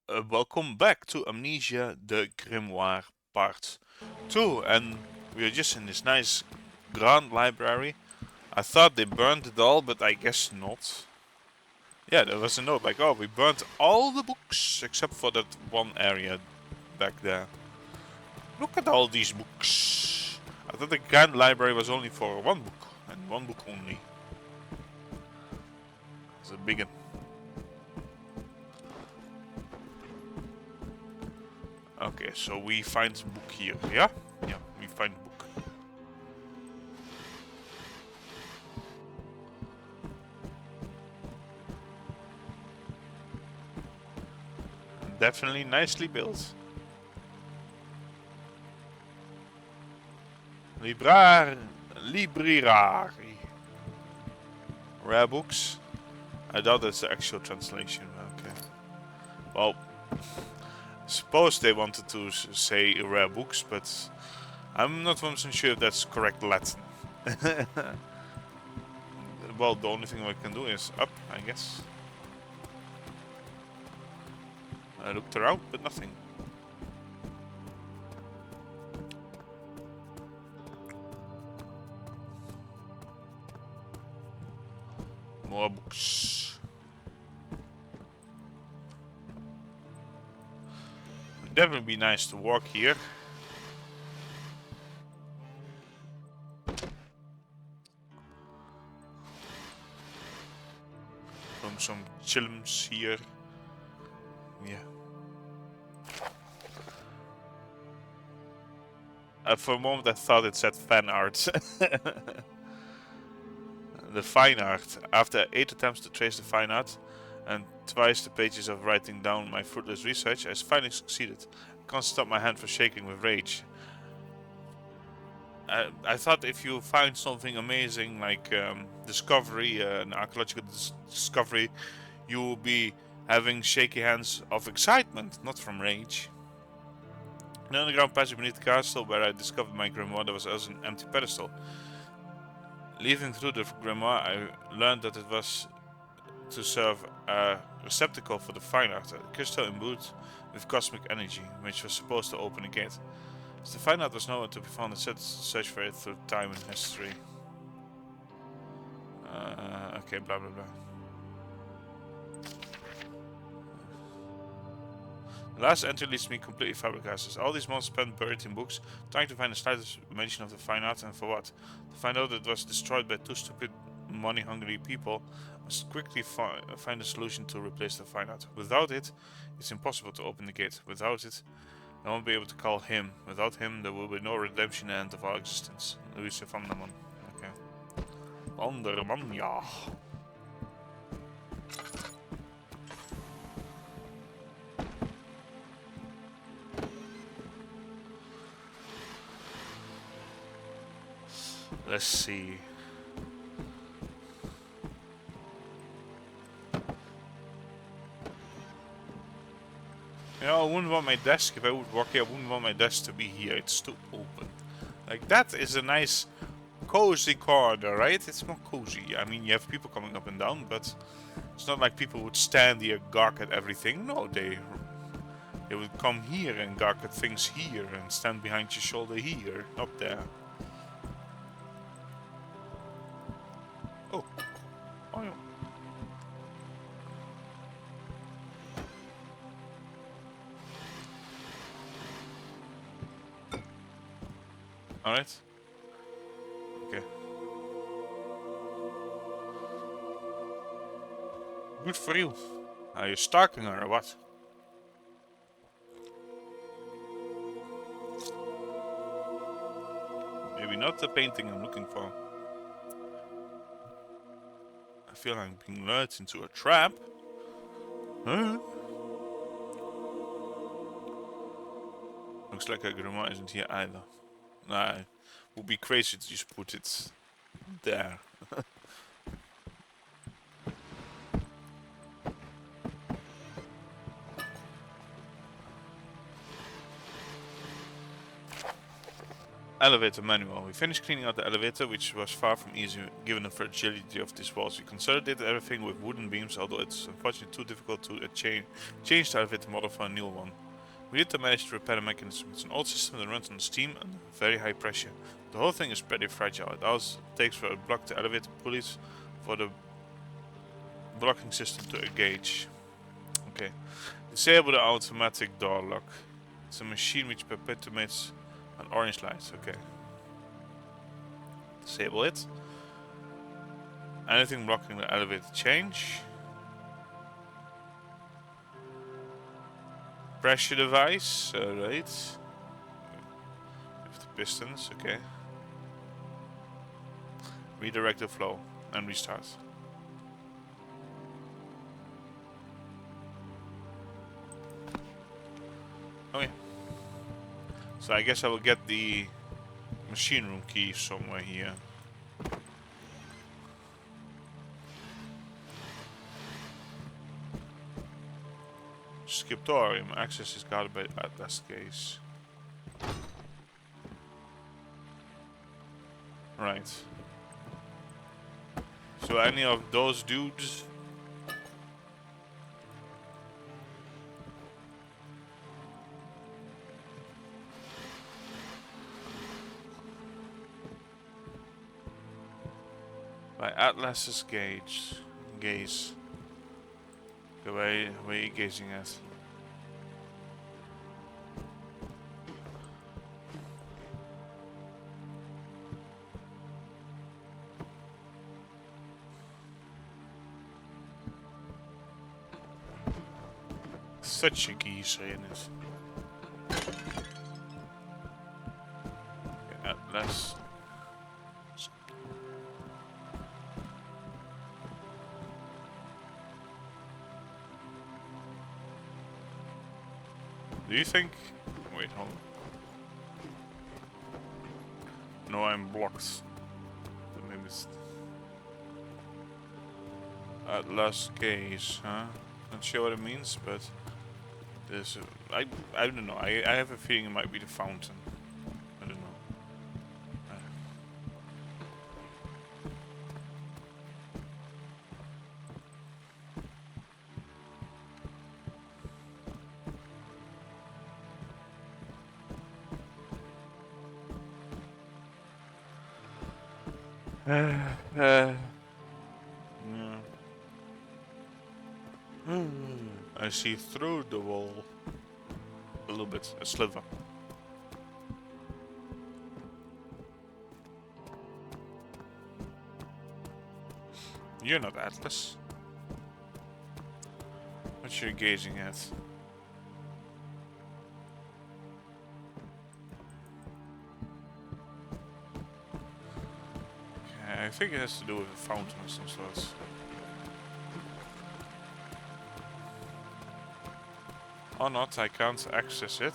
Welcome back to Amnesia, the Grimoire Part 2, and we are just in this nice grand library. I thought they burned it all, but I guess not. Yeah, there was a note like, oh, we burnt all the books except for that one area back there. Look at all these books. I thought the grand library was only for one book, and one book only. It's a big one. Okay, so we find the book here, yeah? Yeah, we find the book. Definitely nicely built. Librari. Rare books? I doubt that's the actual translation. Okay. Well, suppose they wanted to say rare books, but I'm not 100% sure if that's correct Latin. Well, the only thing I can do is up, I guess. I looked around, but nothing. More books. It'd definitely be nice to walk here. From some chillums here. Yeah. For a moment I thought it said fan art. The fine art. After 8 attempts to trace the fine art and twice the pages of writing down my fruitless research, I finally succeeded. I can't stop my hand from shaking with rage. I thought if you find something amazing like discovery, an archaeological discovery, you will be having shaky hands of excitement, not from rage. In the underground passage beneath the castle where I discovered my grimoire, there was also an empty pedestal. Leafing through the grimoire, I learned that it was to serve a receptacle for the fine art, a crystal imbued with cosmic energy, which was supposed to open a gate. As the fine art was nowhere to be found, I set to search for it through time and history. Okay, blah blah blah. The last entry leads me completely flabbergasted. All these months spent buried in books, trying to find the slightest mention of the fine art, and for what? To find out that it was destroyed by two stupid, money-hungry people, I must quickly find a solution to replace the fine art. Without it, it's impossible to open the gate. Without it, I won't be able to call him. Without him, there will be no redemption at the end of our existence. Louis van der Man. Okay. Van der Man, ja. Let's see. You know, I wouldn't want my desk, if I would walk here, I wouldn't want my desk to be here. It's too open. Like, that is a nice, cozy corner, right? It's more cozy. I mean, you have people coming up and down, but it's not like people would stand here, gawk at everything. No, they would come here and gawk at things here and stand behind your shoulder here, not there. Oh. Oh, yeah. Alright. Okay. Good for you. Are you stalking her or what? Maybe not the painting I'm looking for. I feel I'm being lured into a trap. Huh? Looks like a grimoire isn't here either. Nah, it would be crazy to just put it there. Elevator manual. We finished cleaning out the elevator, which was far from easy given the fragility of these walls. We consolidated everything with wooden beams, although it's unfortunately too difficult to change the elevator model for a new one. We did manage to repair the mechanism. It's an old system that runs on steam and very high pressure. The whole thing is pretty fragile. It takes for a block the elevator pulleys for the blocking system to engage. Okay. Disable the automatic door lock. It's a machine which perpetuates an orange light. Okay. Disable it. Anything blocking the elevator change. Pressure device. Alright. With the pistons. Okay. Redirect the flow and restart. Oh yeah. So I guess I will get the machine room key somewhere here. Scriptorium. Access is guarded by the Atlas case. Right. So any of those dudes? By Atlas's gaze. Okay, where are you gazing at? Such a geezer in it. Okay, Atlas. Do you think? Wait, hold on. No, I'm blocked. Maybe it's Atlas gaze, huh? Not sure what it means, but there's I don't know. I have a feeling it might be the fountain. I don't know. Yeah. I see through the wall. A little bit, a sliver. You're not Atlas. What you're gazing at? Okay, I think it has to do with a fountain of some sort. Or not, I can't access it.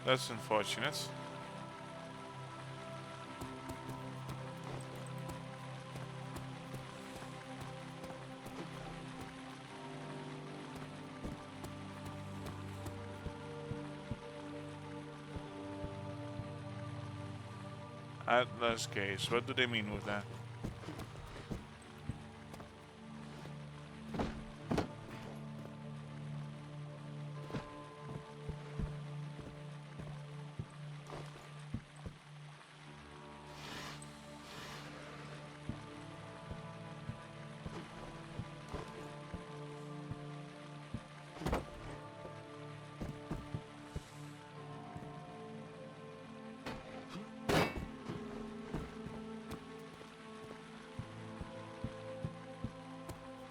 That's unfortunate. Atlas gaze. What do they mean with that?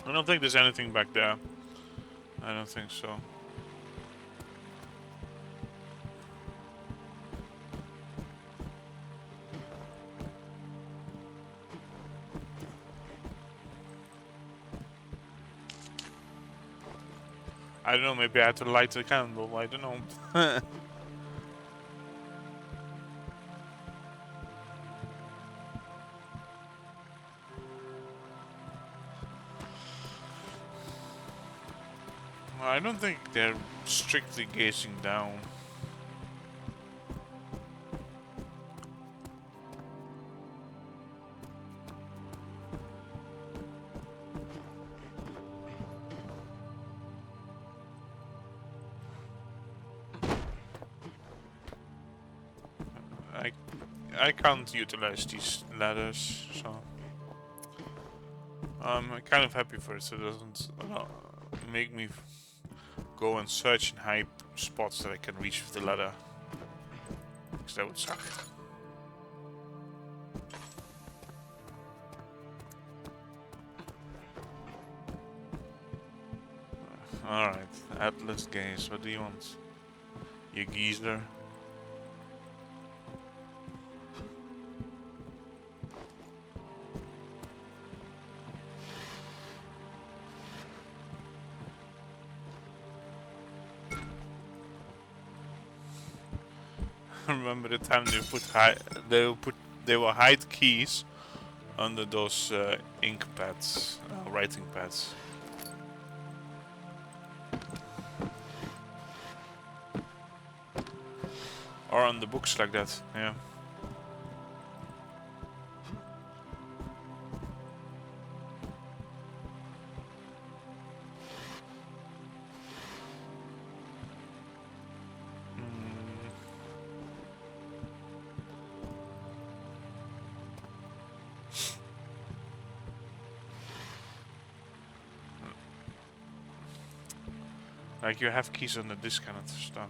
I don't think there's anything back there. I don't think so. I don't know, maybe I had to light the candle, I don't know. I don't think they're strictly gazing down. I can't utilize these ladders, so I'm kind of happy for it. So it doesn't make me go and search in high spots that I can reach with the ladder, because that would suck. Alright, Atlas Gaze, what do you want? You geezer. Remember the time they will hide keys under those ink pads, writing pads. Or on the books like that, yeah. Like you have keys under this kind of stuff.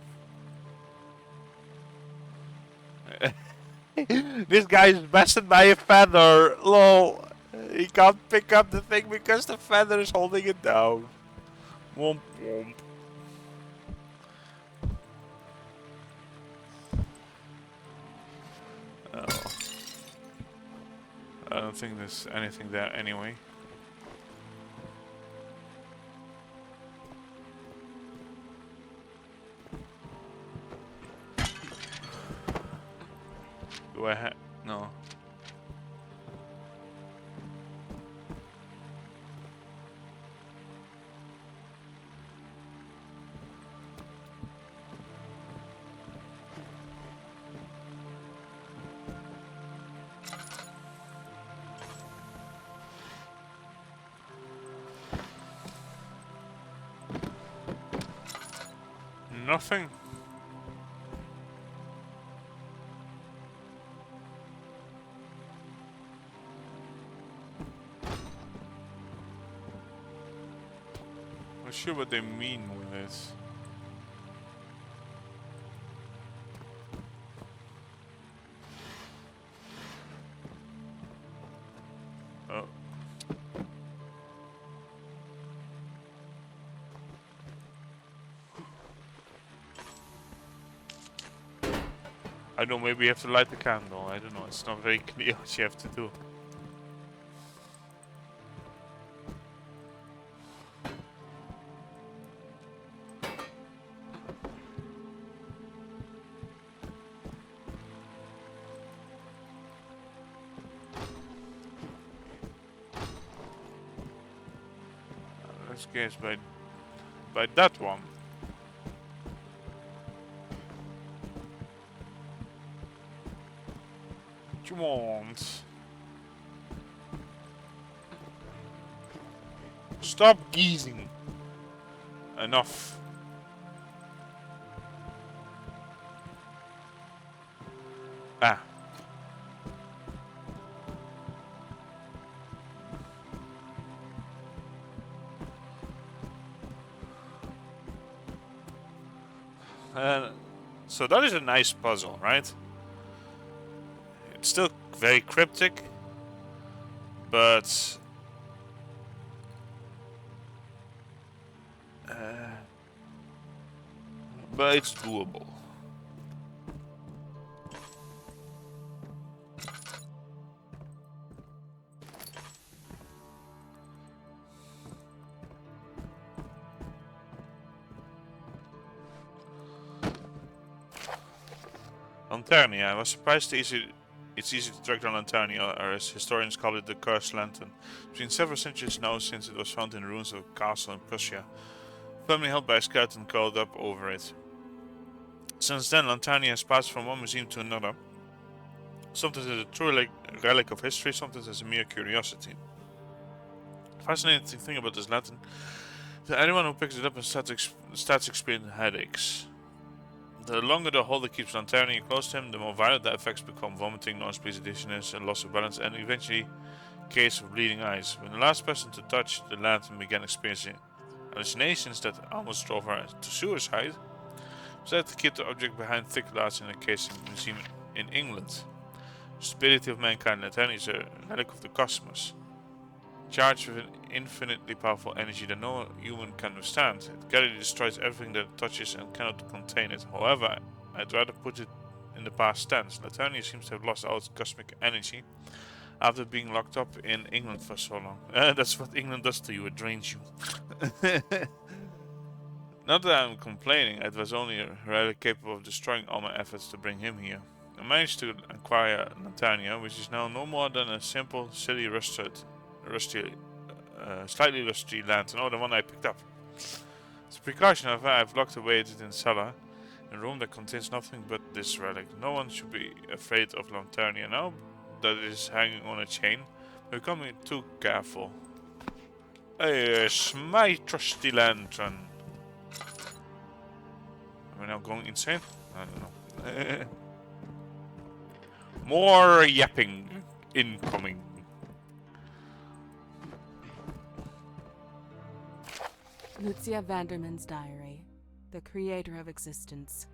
This guy is bested by a feather. Lol. He can't pick up the thing because the feather is holding it down. Womp womp. Oh. I don't think there's anything there anyway. Do I have... no. Nothing. Not sure what they mean with this. Oh. I don't know, maybe you have to light the candle. I don't know, it's not very clear what you have to do. Let's guess by that one. What you want? Stop geezing. Enough. Ah. So that is a nice puzzle, right? It's still very cryptic, but it's doable. Lanternia. I was surprised it's easy to track down Lanternia, or as historians call it, the Cursed Lantern. It's been several centuries now since it was found in the ruins of a castle in Prussia, firmly held by a skeleton curled up over it. Since then, Lanternia has passed from one museum to another, sometimes as a true relic of history, sometimes as a mere curiosity. The fascinating thing about this lantern is that anyone who picks it up starts experiencing headaches. The longer the holder keeps Lanternia close to him, the more violent the effects become: vomiting, nosebleeds, dizziness, and loss of balance, and eventually case of bleeding eyes. When the last person to touch the lantern began experiencing hallucinations that almost drove her to suicide, was had to keep the object behind thick glass in a case in a museum in England. The stupidity of mankind. Lanternia is a relic of the cosmos, charged with an infinitely powerful energy that no human can withstand. It gradually destroys everything that it touches and cannot contain it. However, I'd rather put it in the past tense. Lanternia seems to have lost all its cosmic energy after being locked up in England for so long. That's what England does to you, it drains you. Not that I'm complaining, it was only a relic capable of destroying all my efforts to bring him here. I managed to acquire Lanternia, which is now no more than a simple, silly, slightly rusty lantern. Oh, the one I picked up. As a precaution, however, I've locked away it in the cellar, a room that contains nothing but this relic. No one should be afraid of Lanternia now that it is hanging on a chain. Becoming too careful. Yes, my trusty lantern. Am I now going insane? I don't know. More yapping incoming. Lucia Vanderman's diary, the creator of existence.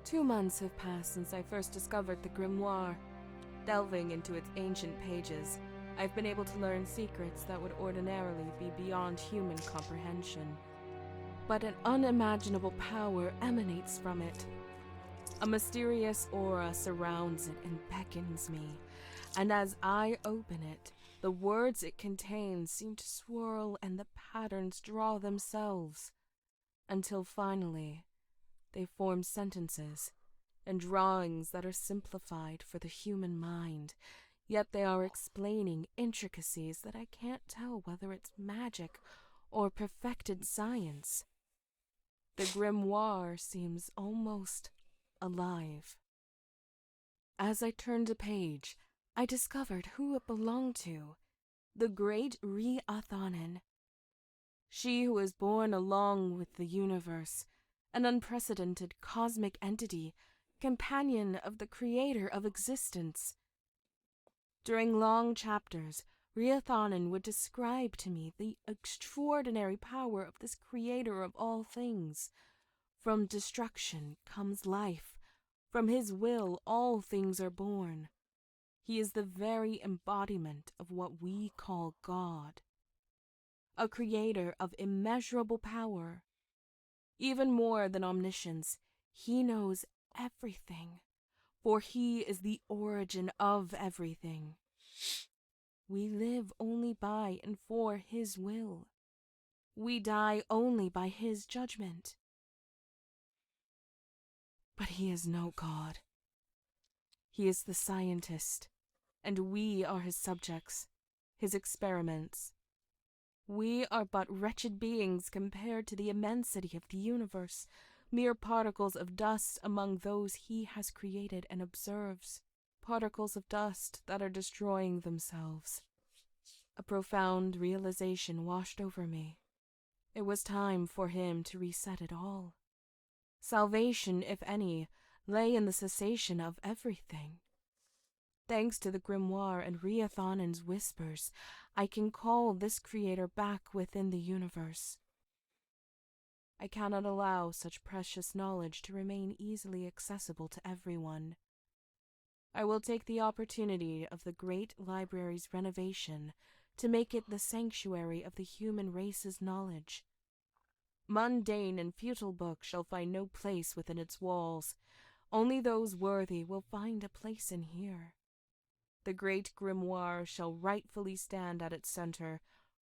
2 months have passed since I first discovered the Grimoire. Delving into its ancient pages, I've been able to learn secrets that would ordinarily be beyond human comprehension. But an unimaginable power emanates from it. A mysterious aura surrounds it and beckons me, and as I open it, the words it contains seem to swirl and the patterns draw themselves, until finally they form sentences and drawings that are simplified for the human mind, yet they are explaining intricacies that I can't tell whether it's magic or perfected science. The Grimoire seems almost alive. As I turned a page, I discovered who it belonged to: the great Riathanen. She who was born along with the universe, an unprecedented cosmic entity, companion of the creator of existence. During long chapters, Riathanen would describe to me the extraordinary power of this creator of all things. From destruction comes life. From his will all things are born. He is the very embodiment of what we call God. A creator of immeasurable power. Even more than omniscience, he knows everything, for he is the origin of everything. We live only by and for his will. We die only by his judgment. But he is no God. He is the scientist, and we are his subjects, his experiments. We are but wretched beings compared to the immensity of the universe, mere particles of dust among those he has created and observes, particles of dust that are destroying themselves. A profound realization washed over me. It was time for him to reset it all. Salvation, if any, lay in the cessation of everything. Thanks to the Grimoire and Riathanen's whispers, I can call this creator back within the universe. I cannot allow such precious knowledge to remain easily accessible to everyone. I will take the opportunity of the great library's renovation to make it the sanctuary of the human race's knowledge. Mundane and futile books shall find no place within its walls. Only those worthy will find a place in here. The great Grimoire shall rightfully stand at its center,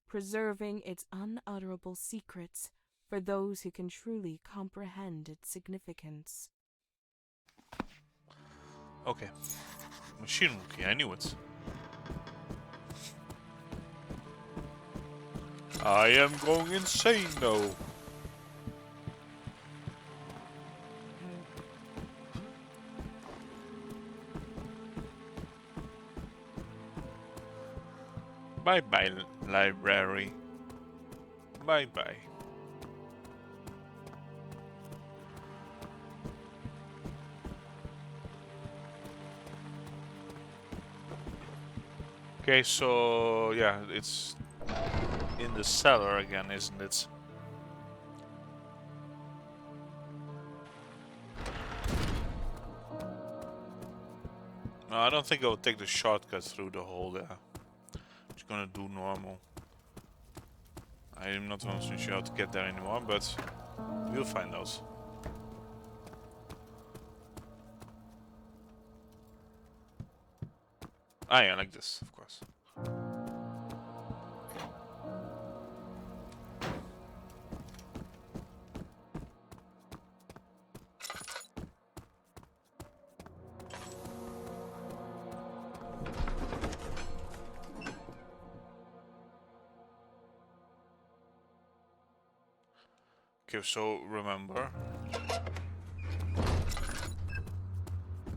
preserving its unutterable secrets for those who can truly comprehend its significance. Okay. Machine Wookie, I knew it. I am going insane now. Bye-bye, library. Bye-bye. Okay, so yeah, it's in the cellar again, isn't it? No, I don't think I'll take the shortcut through the hole there. Just gonna do normal. I'm not 100% sure how to get there anymore, but we'll find out. Ah, yeah, like this, of course. Okay, so remember,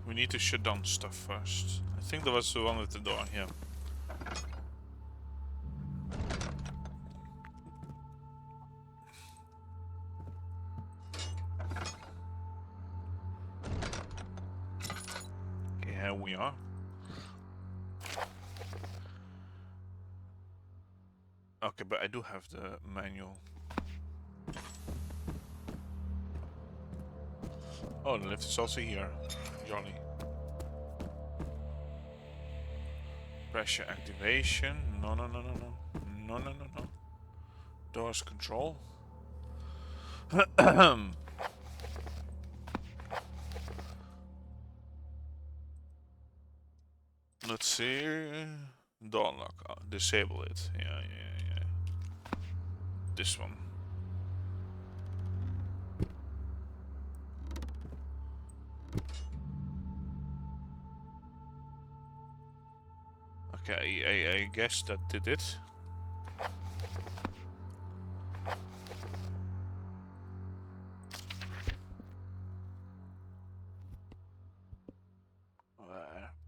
we need to shut down stuff first. I think there was the one with the door here. Okay, here we are. Okay, but I do have the manual. Oh, the lift is also here. Jolly. Pressure activation. No, no, no, no, no. No, no, no, no. Doors control. Let's see. Door lock. Oh, disable it. Yeah, yeah, yeah. This one. Okay, I guess that did it.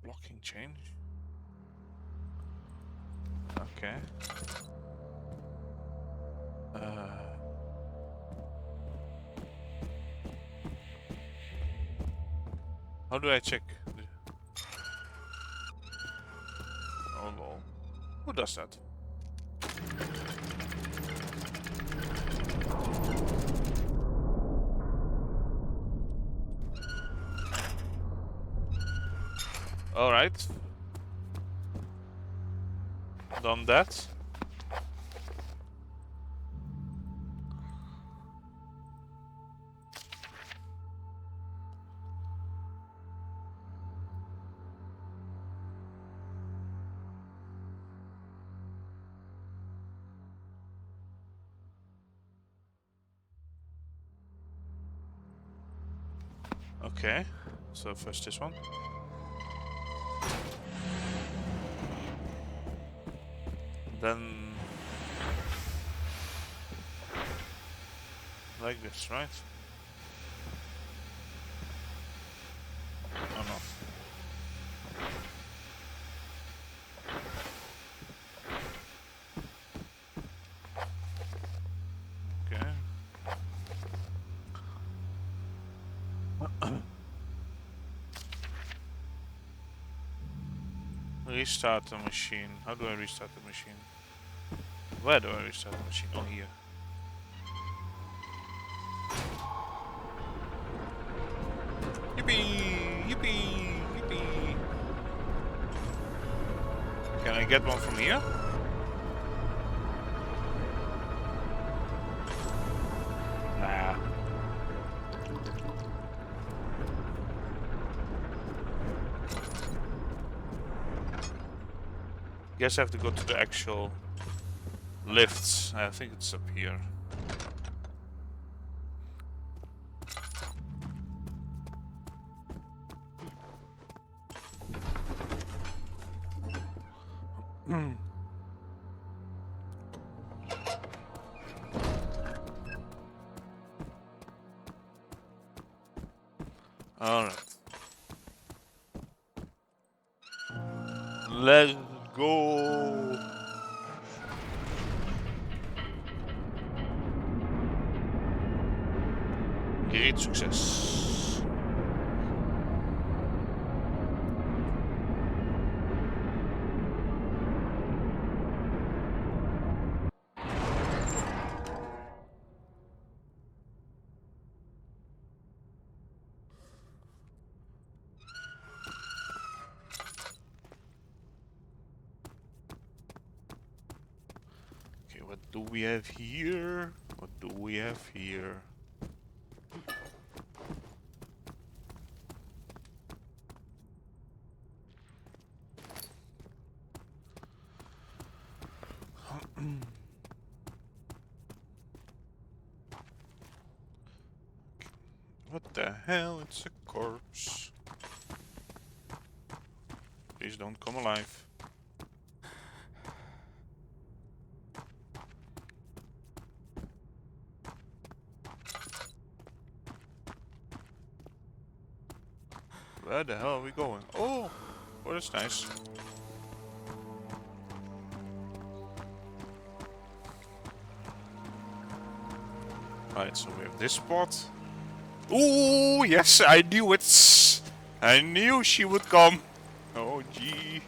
Blocking change. Okay. How do I check? Oh no. Who does that? Alright. Done that. Okay. So first this one. Then like this, right? Oh no. Okay. Restart the machine. How do I restart the machine? Where do I restart the machine? Oh, here. Yippee! Yippee! Yippee! Can I get one from here? Nah. Guess I have to go to the actual lifts. I think it's up here. Alright. Let's go. Great success. What do we have here? What do we have here? What the hell? It's a corpse. Please don't come alive. Where the hell are we going? Oh, that's nice. Right, so we have this spot. Ooh, yes, I knew it. I knew she would come. Oh, gee.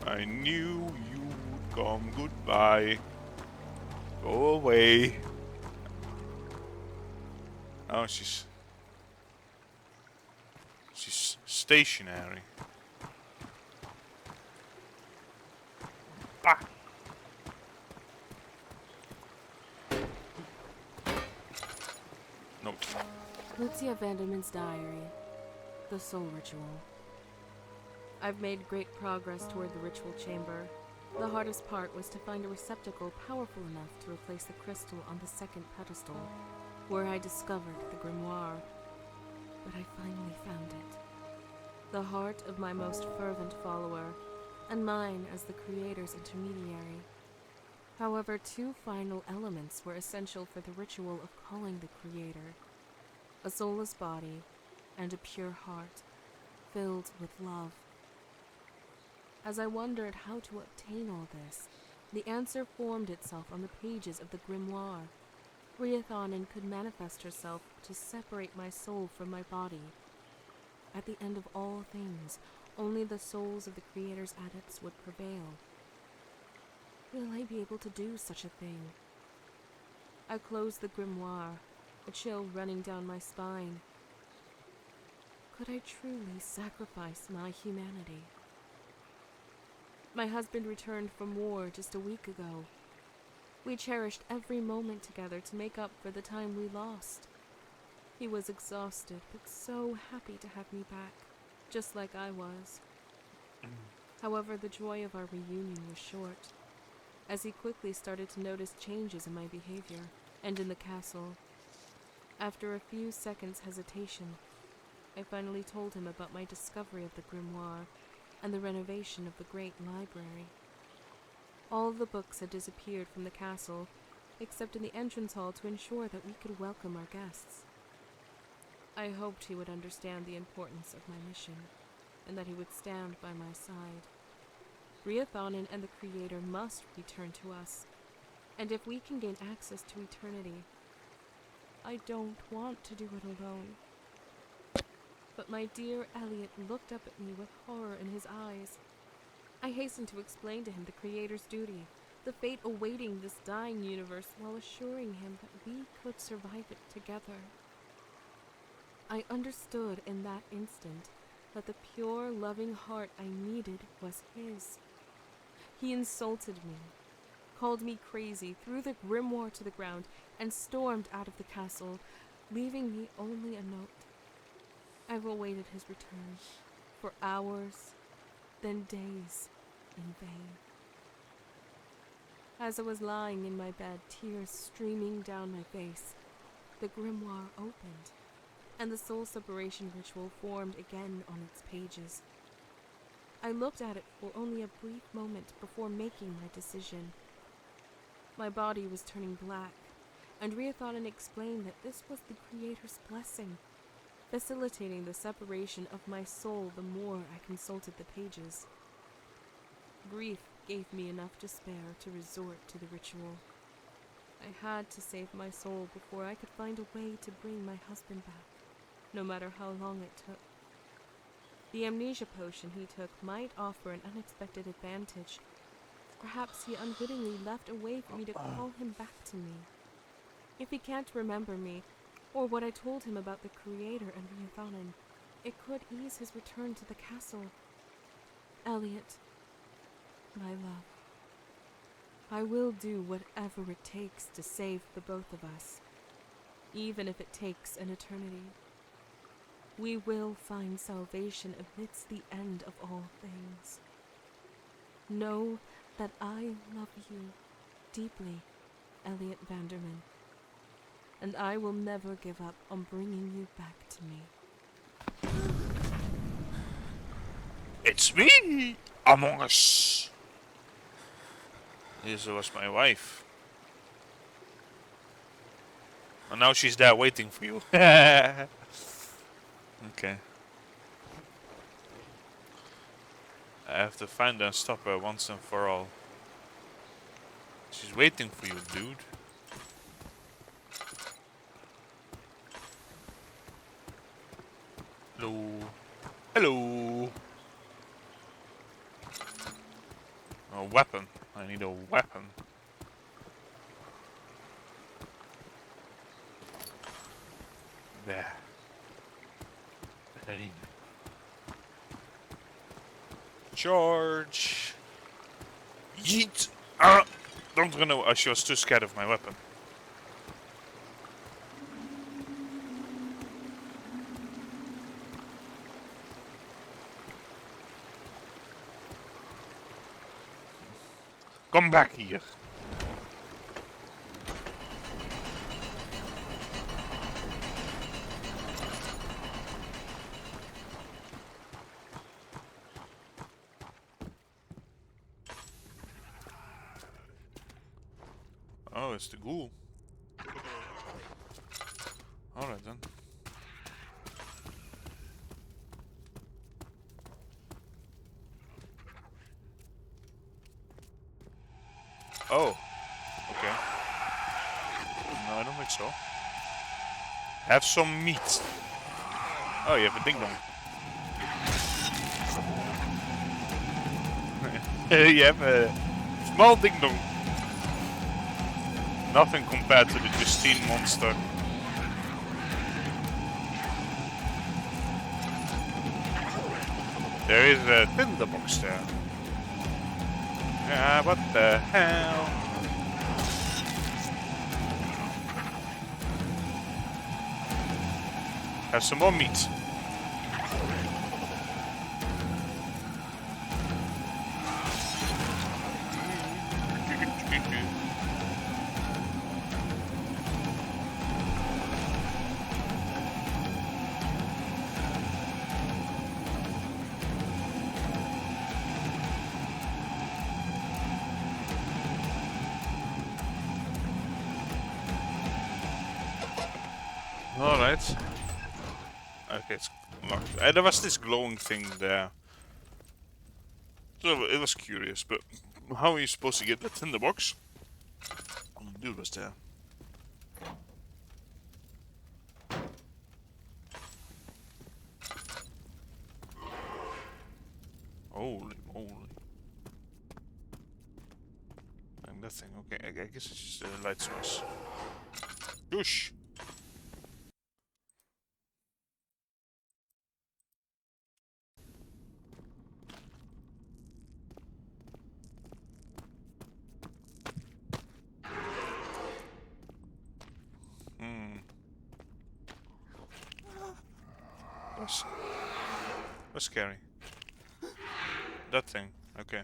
I knew you would come. Goodbye. Go away. Oh, she's stationary. Ah. Nope. Lucia Vanderman's diary. The soul ritual. I've made great progress toward the ritual chamber. The hardest part was to find a receptacle powerful enough to replace the crystal on the second pedestal, where I discovered the grimoire. But I finally found it. The heart of my most fervent follower, and mine as the creator's intermediary. However, two final elements were essential for the ritual of calling the creator: a soulless body and a pure heart, filled with love. As I wondered how to obtain all this, the answer formed itself on the pages of the grimoire. Riathanen could manifest herself to separate my soul from my body. At the end of all things, only the souls of the Creator's adepts would prevail. Will I be able to do such a thing? I closed the grimoire, a chill running down my spine. Could I truly sacrifice my humanity? My husband returned from war just a week ago. We cherished every moment together to make up for the time we lost. He was exhausted, but so happy to have me back, just like I was. However, the joy of our reunion was short, as he quickly started to notice changes in my behavior and in the castle. After a few seconds' hesitation, I finally told him about my discovery of the grimoire and the renovation of the great library. All the books had disappeared from the castle, except in the entrance hall to ensure that we could welcome our guests. I hoped he would understand the importance of my mission, and that he would stand by my side. Riathanen and the Creator must return to us, and if we can gain access to eternity, I don't want to do it alone. But my dear Elliot looked up at me with horror in his eyes. I hastened to explain to him the Creator's duty, the fate awaiting this dying universe, while assuring him that we could survive it together. I understood in that instant that the pure, loving heart I needed was his. He insulted me, called me crazy, threw the grimoire to the ground, and stormed out of the castle, leaving me only a note. I've awaited his return for hours, then days, in vain. As I was lying in my bed, tears streaming down my face, the grimoire opened, and the soul separation ritual formed again on its pages. I looked at it for only a brief moment before making my decision. My body was turning black, and Riathanen explained that this was the Creator's blessing, facilitating the separation of my soul the more I consulted the pages. Grief gave me enough despair to resort to the ritual. I had to save my soul before I could find a way to bring my husband back, no matter how long it took. The amnesia potion he took might offer an unexpected advantage. Perhaps he unwittingly left a way for me to call him back to me. If he can't remember me, or what I told him about the Creator and Riathanen, it could ease his return to the castle. Elliot, my love, I will do whatever it takes to save the both of us, even if it takes an eternity. We will find salvation amidst the end of all things. Know that I love you deeply, Elliot Vanderman, and I will never give up on bringing you back to me. It's me, Among Us. This was my wife. And now she's there waiting for you. Okay. I have to find her and stop her once and for all. She's waiting for you, dude. Hello. Hello. A weapon. I need a weapon. There. Ready. Charge. Yeet. Ah! Don't run away. She was too scared of my weapon. Come back here. Oh, it's the ghoul. Alright then. Oh. Okay. No, I don't think so. Have some meat. Oh, you have a ding dong. You have a small ding dong. Nothing compared to the Justine monster. There is a tinderbox there. Yeah, what the hell? Have some more meat. Alright. Okay, it's locked. There was this glowing thing there. So it was curious, but how are you supposed to get that in the box? Oh, the dude was there. Holy moly. And that thing, okay, I guess it's just a light source. Whoosh! That's scary. That thing, okay.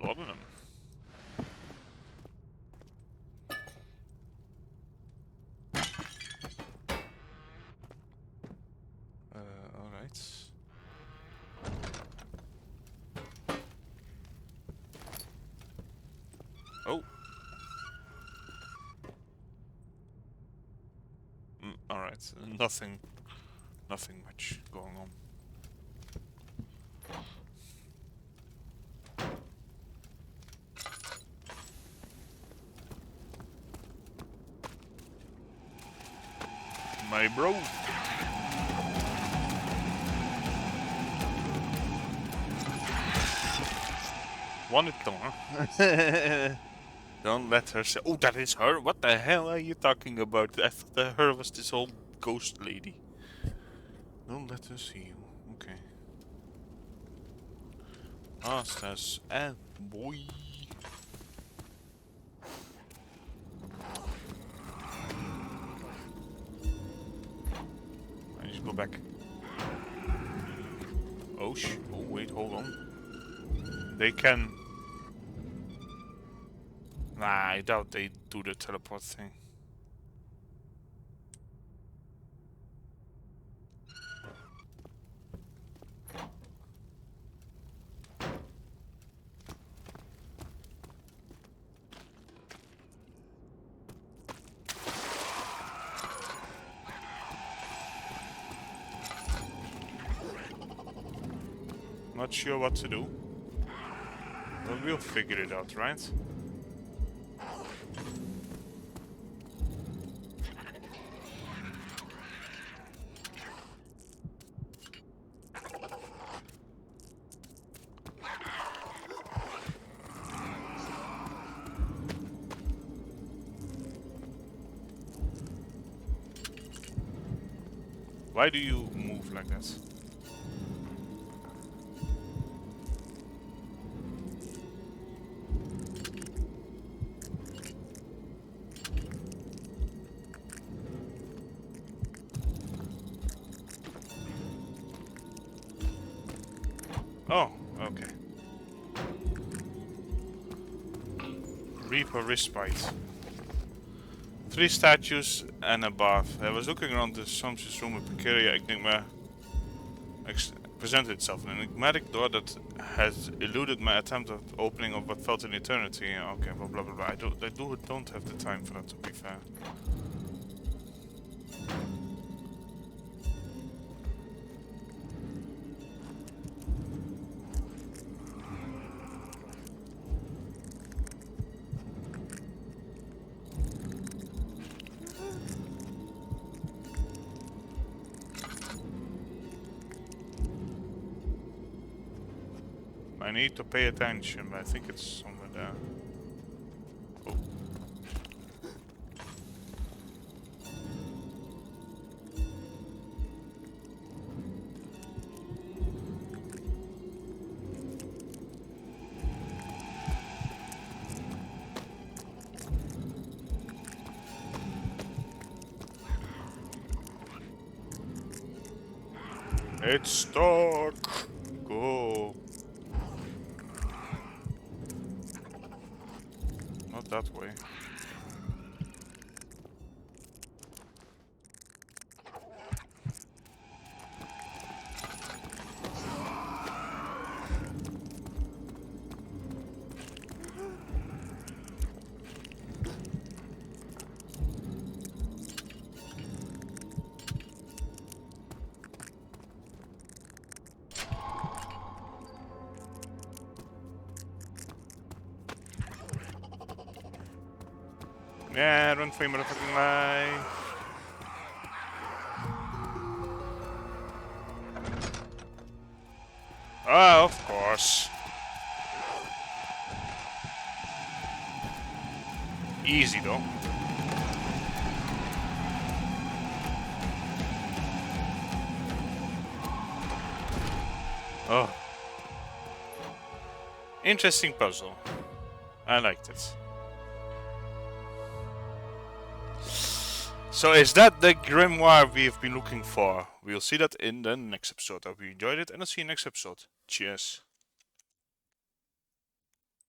A lot of them. Alright. Oh. Alright, nothing much going on. My bro. Wanted to, huh? Don't let her say. Oh, that is her. What the hell are you talking about? I thought that her was this old ghost lady. Don't let her see you. Okay. Masters and boy. I need to go back. Oh wait, hold on. They can. Nah, I doubt they do the teleport thing. Not sure what to do. But we'll figure it out, right? Why do you move like that? Oh, okay. Reaper Respite. 3 statues and a bath. I was looking around the sumptuous room with Precaria Enigma presented itself. An enigmatic door that has eluded my attempt at opening of what felt an eternity. Okay, blah blah blah blah. I don't have the time for that, to be fair. I need to pay attention, but I think it's somewhere there. Oh. It's stuck. Go. Not that way. Yeah, run for your motherfucking life. Ah, of course. Easy though. Oh. Interesting puzzle. I liked it. So is that the Grimoire we've been looking for? We'll see that in the next episode. I hope you enjoyed it, and I'll see you next episode. Cheers.